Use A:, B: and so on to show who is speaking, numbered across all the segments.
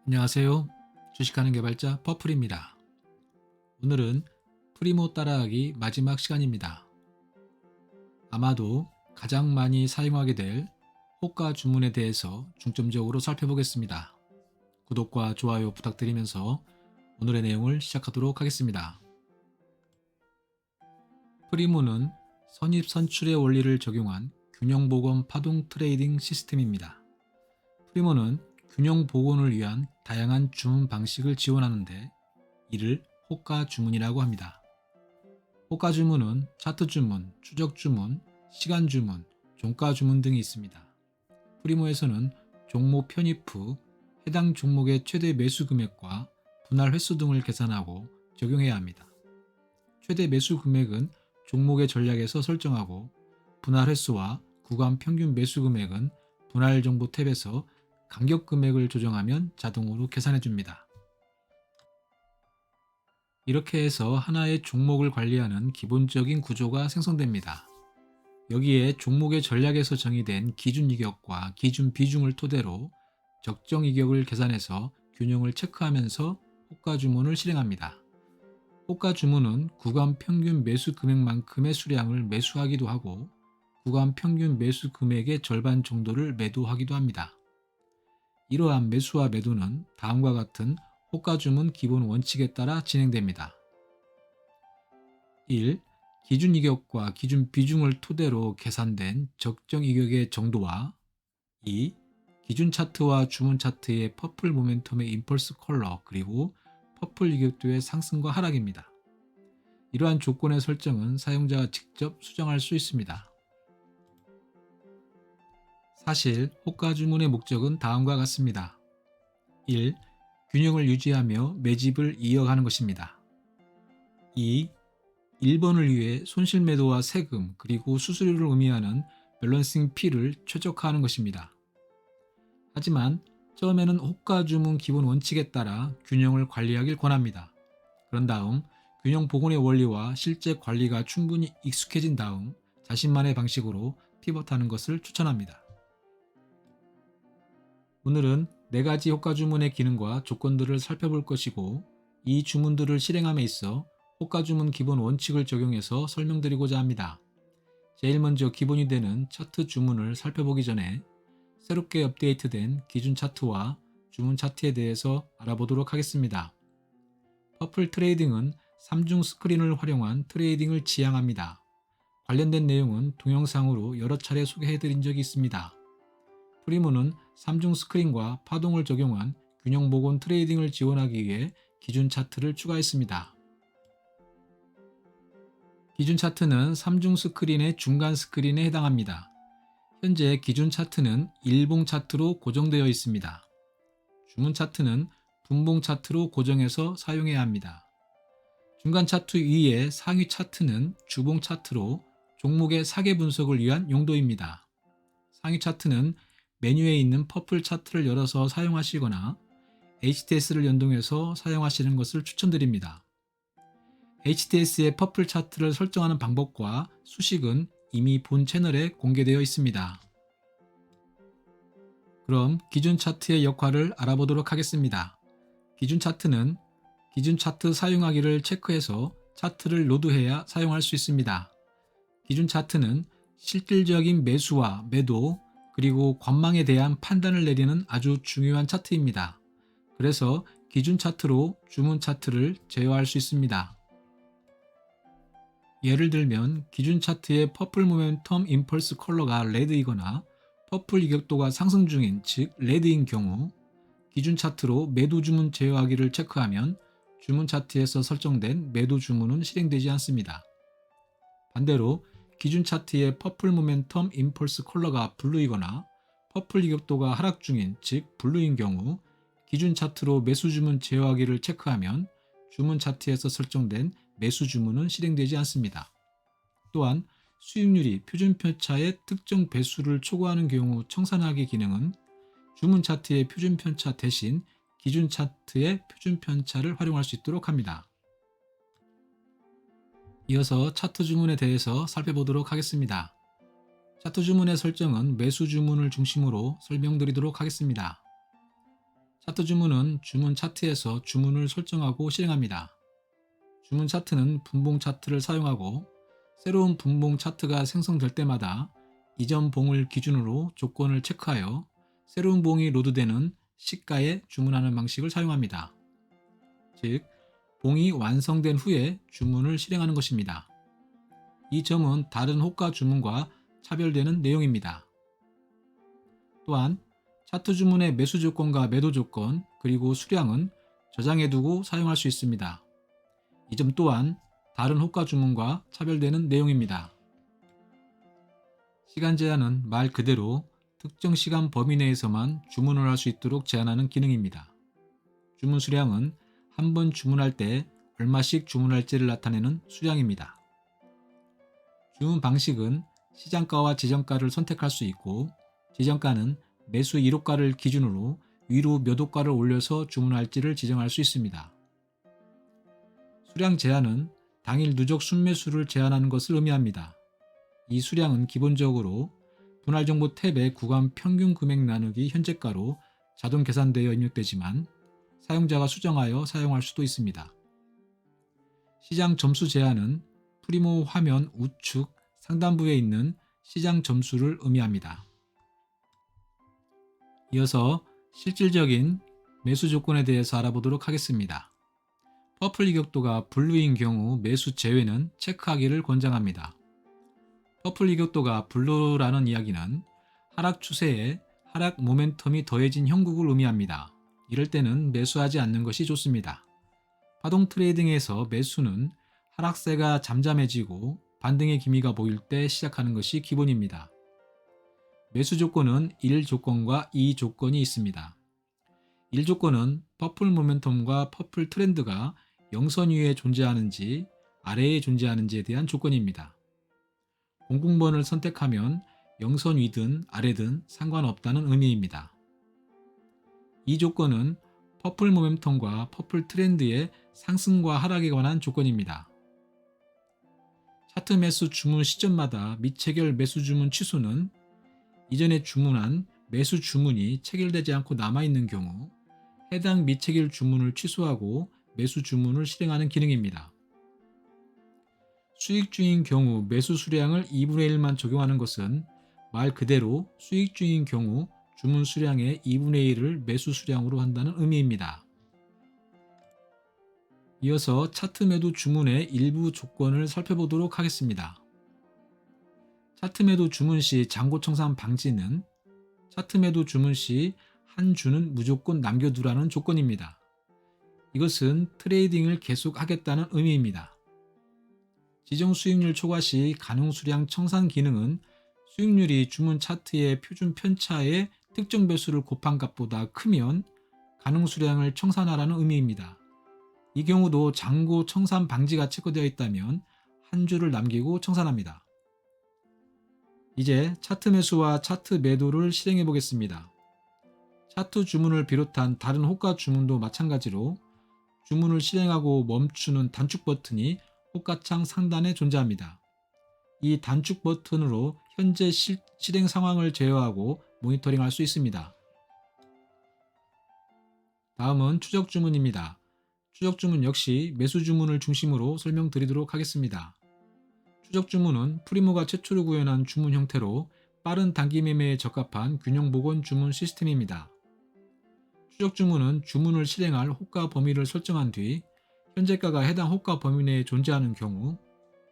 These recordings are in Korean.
A: 안녕하세요. 주식하는 개발자 퍼플입니다. 오늘은 프리모 따라하기 마지막 시간입니다. 아마도 가장 많이 사용하게 될 호가 주문에 대해서 중점적으로 살펴보겠습니다. 구독과 좋아요 부탁드리면서 오늘의 내용을 시작하도록 하겠습니다. 프리모는 선입선출의 원리를 적용한 균형복원 파동 트레이딩 시스템입니다. 프리모는 균형 복원을 위한 다양한 주문 방식을 지원하는데 이를 호가 주문이라고 합니다. 호가 주문은 차트 주문, 추적 주문, 시간 주문, 종가 주문 등이 있습니다. 프리모에서는 종목 편입 후 해당 종목의 최대 매수 금액과 분할 횟수 등을 계산하고 적용해야 합니다. 최대 매수 금액은 종목의 전략에서 설정하고 분할 횟수와 구간 평균 매수 금액은 분할 정보 탭에서 간격 금액을 조정하면 자동으로 계산해 줍니다. 이렇게 해서 하나의 종목을 관리하는 기본적인 구조가 생성됩니다. 여기에 종목의 전략에서 정의된 기준 이격과 기준 비중을 토대로 적정 이격을 계산해서 균형을 체크하면서 호가 주문을 실행합니다. 호가 주문은 구간 평균 매수 금액만큼의 수량을 매수하기도 하고 구간 평균 매수 금액의 절반 정도를 매도하기도 합니다. 이러한 매수와 매도는 다음과 같은 호가 주문 기본 원칙에 따라 진행됩니다. 1. 기준 이격과 기준 비중을 토대로 계산된 적정 이격의 정도와 2. 기준 차트와 주문 차트의 퍼플 모멘텀의 임펄스 컬러 그리고 퍼플 이격도의 상승과 하락입니다. 이러한 조건의 설정은 사용자가 직접 수정할 수 있습니다. 사실 호가 주문의 목적은 다음과 같습니다. 1. 균형을 유지하며 매집을 이어가는 것입니다. 2. 1번을 위해 손실 매도와 세금 그리고 수수료를 의미하는 밸런싱 P를 최적화하는 것입니다. 하지만 처음에는 호가 주문 기본 원칙에 따라 균형을 관리하길 권합니다. 그런 다음 균형 복원의 원리와 실제 관리가 충분히 익숙해진 다음 자신만의 방식으로 피벗하는 것을 추천합니다. 오늘은 4가지 호가 주문의 기능과 조건들을 살펴볼 것이고 이 주문들을 실행함에 있어 호가 주문 기본 원칙을 적용해서 설명드리고자 합니다. 제일 먼저 기본이 되는 차트 주문을 살펴보기 전에 새롭게 업데이트된 기준 차트와 주문 차트에 대해서 알아보도록 하겠습니다. 퍼플 트레이딩은 3중 스크린을 활용한 트레이딩을 지향합니다. 관련된 내용은 동영상으로 여러 차례 소개해드린 적이 있습니다. 프리모는 3중 스크린과 파동을 적용한 균형 복원 트레이딩을 지원하기 위해 기준 차트를 추가했습니다. 기준 차트는 3중 스크린의 중간 스크린에 해당합니다. 현재 기준 차트는 일봉 차트로 고정되어 있습니다. 주문 차트는 분봉 차트로 고정해서 사용해야 합니다. 중간 차트 위의 상위 차트는 주봉 차트로 종목의 사계 분석을 위한 용도입니다. 상위 차트는 메뉴에 있는 퍼플 차트를 열어서 사용하시거나 HTS를 연동해서 사용하시는 것을 추천드립니다. HTS의 퍼플 차트를 설정하는 방법과 수식은 이미 본 채널에 공개되어 있습니다. 그럼 기준 차트의 역할을 알아보도록 하겠습니다. 기준 차트는 기준 차트 사용하기를 체크해서 차트를 로드해야 사용할 수 있습니다. 기준 차트는 실질적인 매수와 매도 그리고 관망에 대한 판단을 내리는 아주 중요한 차트입니다. 그래서 기준 차트로 주문 차트를 제어할 수 있습니다. 예를 들면 기준 차트의 퍼플 모멘텀 임펄스 컬러가 레드이거나 퍼플 이격도가 상승 중인 즉 레드인 경우 기준 차트로 매도 주문 제어하기를 체크하면 주문 차트에서 설정된 매도 주문은 실행되지 않습니다. 반대로 기준 차트의 퍼플 모멘텀 임펄스 컬러가 블루이거나 퍼플 이격도가 하락 중인 즉 블루인 경우 기준 차트로 매수 주문 제어하기를 체크하면 주문 차트에서 설정된 매수 주문은 실행되지 않습니다. 또한 수익률이 표준 편차의 특정 배수를 초과하는 경우 청산하기 기능은 주문 차트의 표준 편차 대신 기준 차트의 표준 편차를 활용할 수 있도록 합니다. 이어서 차트 주문에 대해서 살펴보도록 하겠습니다. 차트 주문의 설정은 매수 주문을 중심으로 설명드리도록 하겠습니다. 차트 주문은 주문 차트에서 주문을 설정하고 실행합니다. 주문 차트는 분봉 차트를 사용하고 새로운 분봉 차트가 생성될 때마다 이전 봉을 기준으로 조건을 체크하여 새로운 봉이 로드되는 시가에 주문하는 방식을 사용합니다. 즉, 봉이 완성된 후에 주문을 실행하는 것입니다. 이 점은 다른 호가 주문과 차별되는 내용입니다. 또한 차트 주문의 매수 조건과 매도 조건 그리고 수량은 저장해두고 사용할 수 있습니다. 이 점 또한 다른 호가 주문과 차별되는 내용입니다. 시간 제한은 말 그대로 특정 시간 범위 내에서만 주문을 할 수 있도록 제한하는 기능입니다. 주문 수량은 한 번 주문할 때 얼마씩 주문할지를 나타내는 수량입니다. 주문 방식은 시장가와 지정가를 선택할 수 있고 지정가는 매수 1호가를 기준으로 위로 몇 호가를 올려서 주문할지를 지정할 수 있습니다. 수량 제한은 당일 누적 순매수를 제한하는 것을 의미합니다. 이 수량은 기본적으로 분할정보 탭의 구간 평균 금액 나누기 현재가로 자동 계산되어 입력되지만 사용자가 수정하여 사용할 수도 있습니다. 시장 점수 제한은 프리모 화면 우측 상단부에 있는 시장 점수를 의미합니다. 이어서 실질적인 매수 조건에 대해서 알아보도록 하겠습니다. 퍼플 이격도가 블루인 경우 매수 제외는 체크하기를 권장합니다. 퍼플 이격도가 블루라는 이야기는 하락 추세에 하락 모멘텀이 더해진 형국을 의미합니다. 이럴 때는 매수하지 않는 것이 좋습니다. 파동 트레이딩에서 매수는 하락세가 잠잠해지고 반등의 기미가 보일 때 시작하는 것이 기본입니다. 매수 조건은 1 조건과 2 조건이 있습니다. 1 조건은 퍼플 모멘텀과 퍼플 트렌드가 영선 위에 존재하는지 아래에 존재하는지에 대한 조건입니다. 공공번을 선택하면 영선 위든 아래든 상관없다는 의미입니다. 이 조건은 퍼플 모멘텀과 퍼플 트렌드의 상승과 하락에 관한 조건입니다. 차트 매수 주문 시점마다 미체결 매수 주문 취소는 이전에 주문한 매수 주문이 체결되지 않고 남아있는 경우 해당 미체결 주문을 취소하고 매수 주문을 실행하는 기능입니다. 수익주인 경우 매수 수량을 2분의 1만 적용하는 것은 말 그대로 수익주인 경우 주문 수량의 2분의 1을 매수 수량으로 한다는 의미입니다. 이어서 차트 매도 주문의 일부 조건을 살펴보도록 하겠습니다. 차트 매도 주문 시 잔고 청산 방지는 차트 매도 주문 시 한 주는 무조건 남겨두라는 조건입니다. 이것은 트레이딩을 계속하겠다는 의미입니다. 지정 수익률 초과 시 가능 수량 청산 기능은 수익률이 주문 차트의 표준 편차의 특정 배수를 곱한 값보다 크면 가능 수량을 청산하라는 의미입니다. 이 경우도 잔고 청산 방지가 체크되어 있다면 한 주를 남기고 청산합니다. 이제 차트 매수와 차트 매도를 실행해 보겠습니다. 차트 주문을 비롯한 다른 호가 주문도 마찬가지로 주문을 실행하고 멈추는 단축 버튼이 호가창 상단에 존재합니다. 이 단축 버튼으로 현재 실행 상황을 제어하고 모니터링할 수 있습니다. 다음은 추적 주문입니다. 추적 주문 역시 매수 주문을 중심으로 설명드리도록 하겠습니다. 추적 주문은 프리모가 최초로 구현한 주문 형태로 빠른 단기 매매에 적합한 균형 복원 주문 시스템입니다. 추적 주문은 주문을 실행할 호가 범위를 설정한 뒤 현재가가 해당 호가 범위 내에 존재하는 경우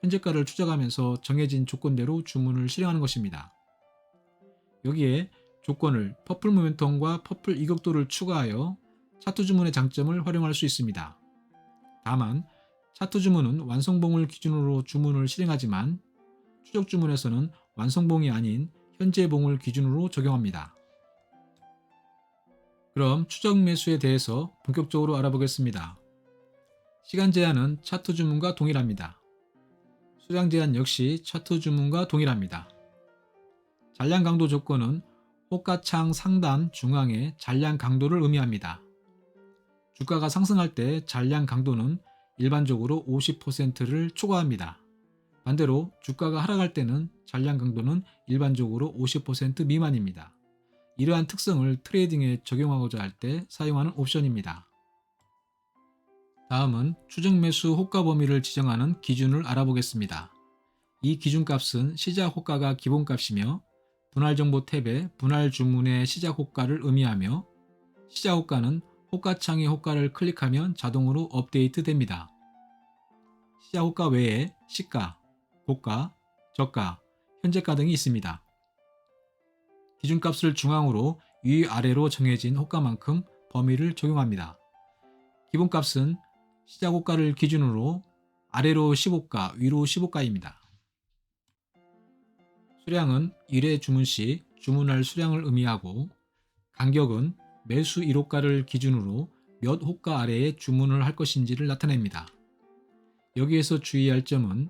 A: 현재가를 추적하면서 정해진 조건대로 주문을 실행하는 것입니다. 여기에 조건을 퍼플 모멘텀과 퍼플 이격도를 추가하여 차트 주문의 장점을 활용할 수 있습니다. 다만 차트 주문은 완성봉을 기준으로 주문을 실행하지만 추적 주문에서는 완성봉이 아닌 현재봉을 기준으로 적용합니다. 그럼 추적 매수에 대해서 본격적으로 알아보겠습니다. 시간 제한은 차트 주문과 동일합니다. 수량 제한 역시 차트 주문과 동일합니다. 잔량 강도 조건은 호가창 상단 중앙의 잔량 강도를 의미합니다. 주가가 상승할 때 잔량 강도는 일반적으로 50%를 초과합니다. 반대로 주가가 하락할 때는 잔량 강도는 일반적으로 50% 미만입니다. 이러한 특성을 트레이딩에 적용하고자 할 때 사용하는 옵션입니다. 다음은 추정 매수 호가 범위를 지정하는 기준을 알아보겠습니다. 이 기준값은 시작 호가가 기본값이며 분할 정보 탭에 분할 주문의 시작 호가를 의미하며 시작 호가는 호가창의 호가를 클릭하면 자동으로 업데이트 됩니다. 시작 호가 외에 시가, 고가, 저가, 현재가 등이 있습니다. 기준값을 중앙으로 위아래로 정해진 호가만큼 범위를 적용합니다. 기본값은 시작 호가를 기준으로 아래로 15가, 위로 15가입니다. 수량은 1회 주문 시 주문할 수량을 의미하고 간격은 매수 1호가를 기준으로 몇 호가 아래에 주문을 할 것인지를 나타냅니다. 여기에서 주의할 점은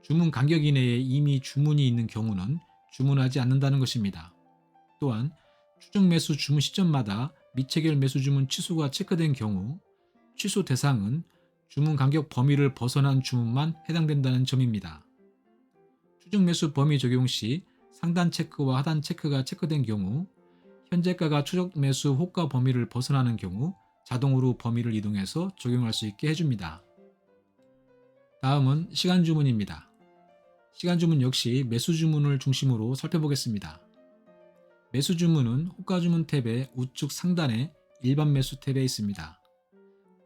A: 주문 간격 이내에 이미 주문이 있는 경우는 주문하지 않는다는 것입니다. 또한 추정 매수 주문 시점마다 미체결 매수 주문 취소가 체크된 경우 취소 대상은 주문 간격 범위를 벗어난 주문만 해당된다는 점입니다. 추정 매수 범위 적용 시 상단 체크와 하단 체크가 체크된 경우 현재가가 추정 매수 호가 범위를 벗어나는 경우 자동으로 범위를 이동해서 적용할 수 있게 해줍니다. 다음은 시간 주문입니다. 시간 주문 역시 매수 주문을 중심으로 살펴보겠습니다. 매수 주문은 호가 주문 탭의 우측 상단에 일반 매수 탭에 있습니다.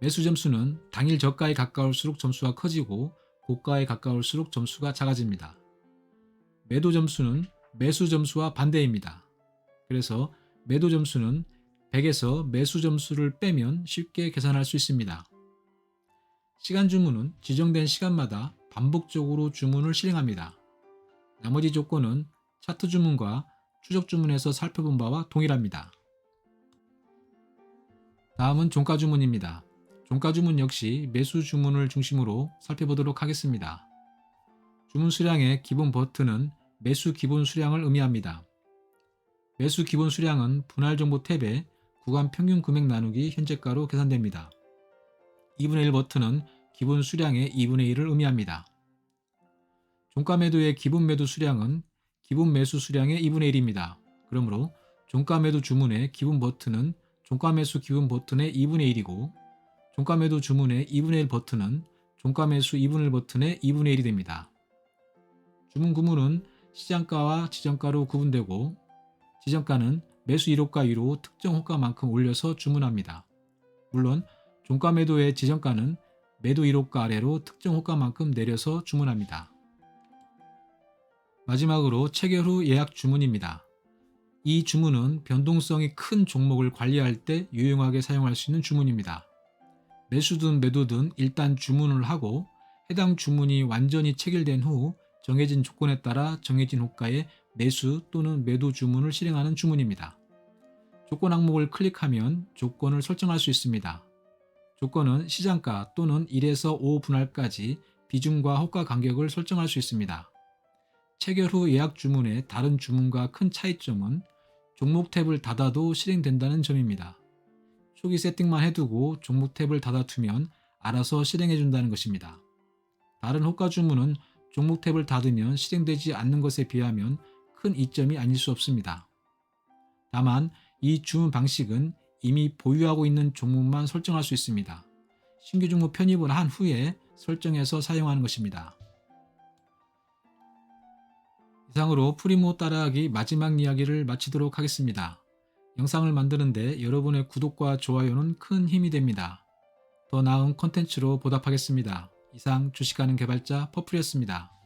A: 매수 점수는 당일 저가에 가까울수록 점수가 커지고 고가에 가까울수록 점수가 작아집니다. 매도 점수는 매수 점수와 반대입니다. 그래서 매도 점수는 100에서 매수 점수를 빼면 쉽게 계산할 수 있습니다. 시간 주문은 지정된 시간마다 반복적으로 주문을 실행합니다. 나머지 조건은 차트 주문과 추적 주문에서 살펴본 바와 동일합니다. 다음은 종가 주문입니다. 종가 주문 역시 매수 주문을 중심으로 살펴보도록 하겠습니다. 주문 수량의 기본 버튼은 매수 기본 수량을 의미합니다. 매수 기본 수량은 분할 정보 탭에 구간 평균 금액 나누기 현재가로 계산됩니다. 2분의 1 버튼은 기본 수량의 2분의 1을 의미합니다. 종가 매도의 기본 매도 수량은 기본 매수 수량의 2분의 1입니다. 그러므로 종가 매도 주문의 기본 버튼은 종가 매수 기본 버튼의 2분의 1이고 종가 매도 주문의 2분의 1 버튼은 종가 매수 2분의 1 버튼의 2분의 1이 됩니다. 주문 구문은 시장가와 지정가로 구분되고 지정가는 매수 1호가 위로 특정 호가만큼 올려서 주문합니다. 물론 종가 매도의 지정가는 매도 1호가 아래로 특정 호가만큼 내려서 주문합니다. 마지막으로 체결 후 예약 주문입니다. 이 주문은 변동성이 큰 종목을 관리할 때 유용하게 사용할 수 있는 주문입니다. 매수든 매도든 일단 주문을 하고 해당 주문이 완전히 체결된 후 정해진 조건에 따라 정해진 호가에 매수 또는 매도 주문을 실행하는 주문입니다. 조건 항목을 클릭하면 조건을 설정할 수 있습니다. 조건은 시장가 또는 1에서 5 분할까지 비중과 호가 간격을 설정할 수 있습니다. 체결 후 예약 주문의 다른 주문과 큰 차이점은 종목 탭을 닫아도 실행된다는 점입니다. 초기 세팅만 해두고 종목 탭을 닫아두면 알아서 실행해준다는 것입니다. 다른 호가 주문은 종목 탭을 닫으면 실행되지 않는 것에 비하면 큰 이점이 아닐 수 없습니다. 다만 이 주문 방식은 이미 보유하고 있는 종목만 설정할 수 있습니다. 신규 종목 편입을 한 후에 설정해서 사용하는 것입니다. 이상으로 프리모 따라하기 마지막 이야기를 마치도록 하겠습니다. 영상을 만드는데 여러분의 구독과 좋아요는 큰 힘이 됩니다. 더 나은 콘텐츠로 보답하겠습니다. 이상 주식하는 개발자 퍼플이었습니다.